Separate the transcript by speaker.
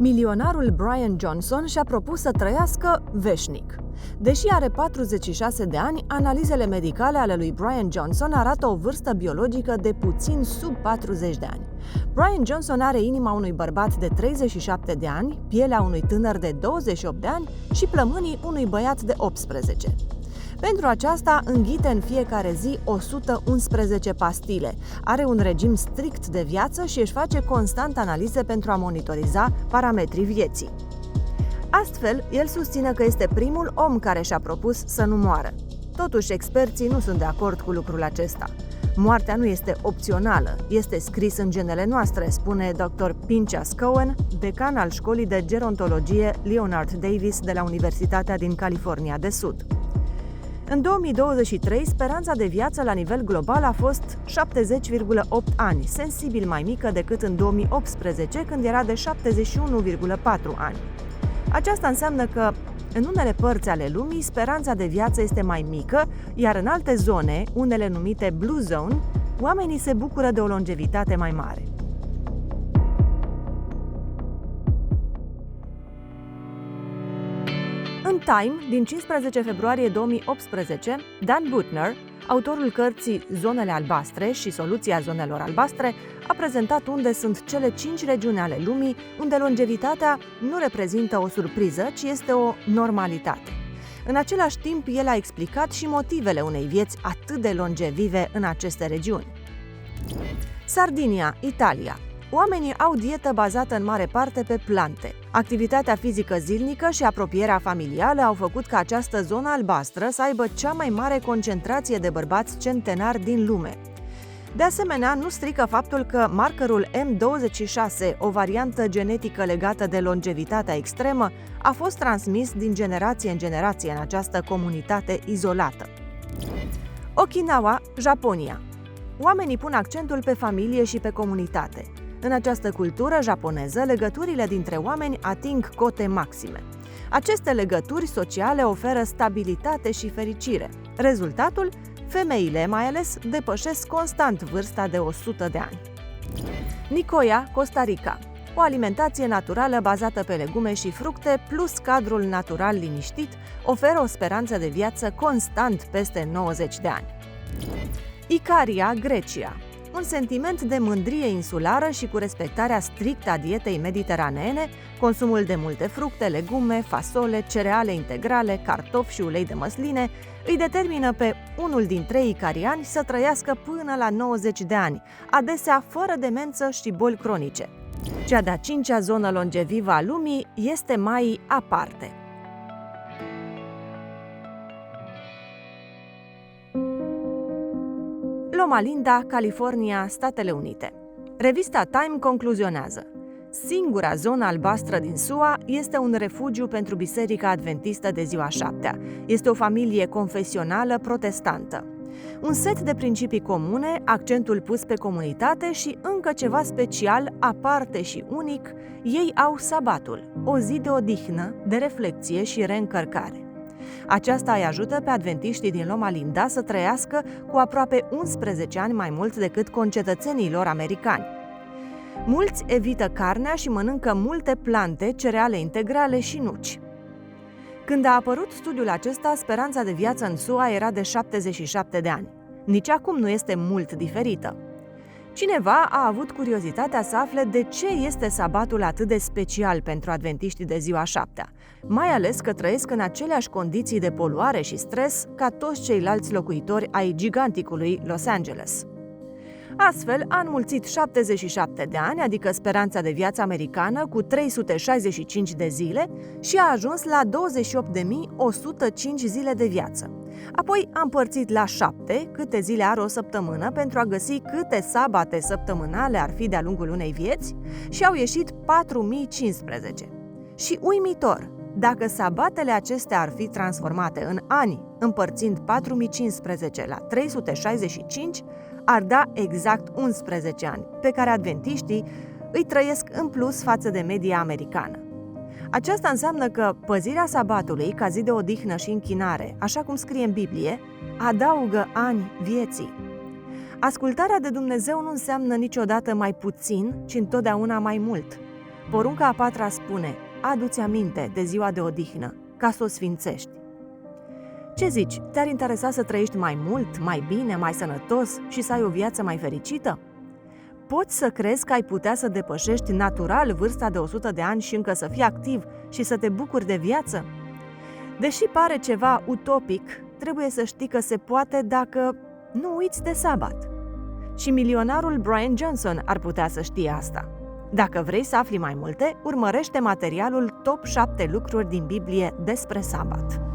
Speaker 1: Milionarul Brian Johnson și-a propus să trăiască veșnic. Deși are 46 de ani, analizele medicale ale lui Brian Johnson arată o vârstă biologică de puțin sub 40 de ani. Brian Johnson are inima unui bărbat de 37 de ani, pielea unui tânăr de 28 de ani și plămânii unui băiat de 18. Pentru aceasta înghite în fiecare zi 111 pastile, are un regim strict de viață și își face constant analize pentru a monitoriza parametrii vieții. Astfel, el susține că este primul om care și-a propus să nu moară. Totuși, experții nu sunt de acord cu lucrul acesta. Moartea nu este opțională, este scris în genele noastre, spune Dr. Pinchas Cohen, decan al școlii de gerontologie Leonard Davis de la Universitatea din California de Sud. În 2023, speranța de viață la nivel global a fost 70,8 ani, sensibil mai mică decât în 2018, când era de 71,4 ani. Aceasta înseamnă că, în unele părți ale lumii, speranța de viață este mai mică, iar în alte zone, unele numite Blue Zone, oamenii se bucură de o longevitate mai mare. În Time, din 15 februarie 2018, Dan Buettner, autorul cărții Zonele albastre și soluția zonelor albastre, a prezentat unde sunt cele 5 regiuni ale lumii unde longevitatea nu reprezintă o surpriză, ci este o normalitate. În același timp, el a explicat și motivele unei vieți atât de longevive în aceste regiuni. Sardinia, Italia. Oamenii au dietă bazată în mare parte pe plante. Activitatea fizică zilnică și apropierea familială au făcut ca această zonă albastră să aibă cea mai mare concentrație de bărbați centenari din lume. De asemenea, nu strică faptul că markerul M26, o variantă genetică legată de longevitatea extremă, a fost transmis din generație în generație în această comunitate izolată. Okinawa, Japonia. Oamenii pun accentul pe familie și pe comunitate. În această cultură japoneză, legăturile dintre oameni ating cote maxime. Aceste legături sociale oferă stabilitate și fericire. Rezultatul? Femeile, mai ales, depășesc constant vârsta de 100 de ani. Nicoya, Costa Rica. O alimentație naturală bazată pe legume și fructe, plus cadrul natural liniștit, oferă o speranță de viață constant peste 90 de ani. Icaria, Grecia. Un sentiment de mândrie insulară și cu respectarea strictă a dietei mediteraneene, consumul de multe fructe, legume, fasole, cereale integrale, cartofi și ulei de măsline, îi determină pe unul din 3 icariani să trăiască până la 90 de ani, adesea fără demență și boli cronice. Cea de-a 5-a zonă longevivă a lumii este mai aparte. Loma Linda, California, Statele Unite. Revista Time concluzionează: singura zonă albastră din SUA este un refugiu pentru Biserica Adventistă de ziua 7-a. Este o familie confesională protestantă. Un set de principii comune, accentul pus pe comunitate și încă ceva special, aparte și unic, ei au sabatul, o zi de odihnă, de reflecție și reîncărcare. Aceasta îi ajută pe adventiștii din Loma Linda să trăiască cu aproape 11 ani mai mult decât concetățenii lor americani. Mulți evită carnea și mănâncă multe plante, cereale integrale și nuci. Când a apărut studiul acesta, speranța de viață în SUA era de 77 de ani. Nici acum nu este mult diferită. Cineva a avut curiozitatea să afle de ce este sabatul atât de special pentru adventiștii de ziua 7-a, mai ales că trăiesc în aceleași condiții de poluare și stres ca toți ceilalți locuitori ai giganticului Los Angeles. Astfel, a înmulțit 77 de ani, adică speranța de viață americană, cu 365 de zile și a ajuns la 28.105 zile de viață. Apoi a împărțit la 7 câte zile are o săptămână pentru a găsi câte sabate săptămânale ar fi de-a lungul unei vieți și au ieșit 4.015. Și uimitor, dacă sabatele acestea ar fi transformate în ani, împărțind 4.015 la 365, ar da exact 11 ani, pe care adventiștii îi trăiesc în plus față de media americană. Aceasta înseamnă că păzirea sabatului ca zi de odihnă și închinare, așa cum scrie în Biblie, adaugă ani vieții. Ascultarea de Dumnezeu nu înseamnă niciodată mai puțin, ci întotdeauna mai mult. Porunca a patra spune: adu-ți aminte de ziua de odihnă, ca să o sfințești. Ce zici, te-ar interesa să trăiești mai mult, mai bine, mai sănătos și să ai o viață mai fericită? Poți să crezi că ai putea să depășești natural vârsta de 100 de ani și încă să fii activ și să te bucuri de viață? Deși pare ceva utopic, trebuie să știi că se poate dacă nu uiți de sabat. Și milionarul Brian Johnson ar putea să știe asta. Dacă vrei să afli mai multe, urmărește materialul Top 7 lucruri din Biblie despre sabat.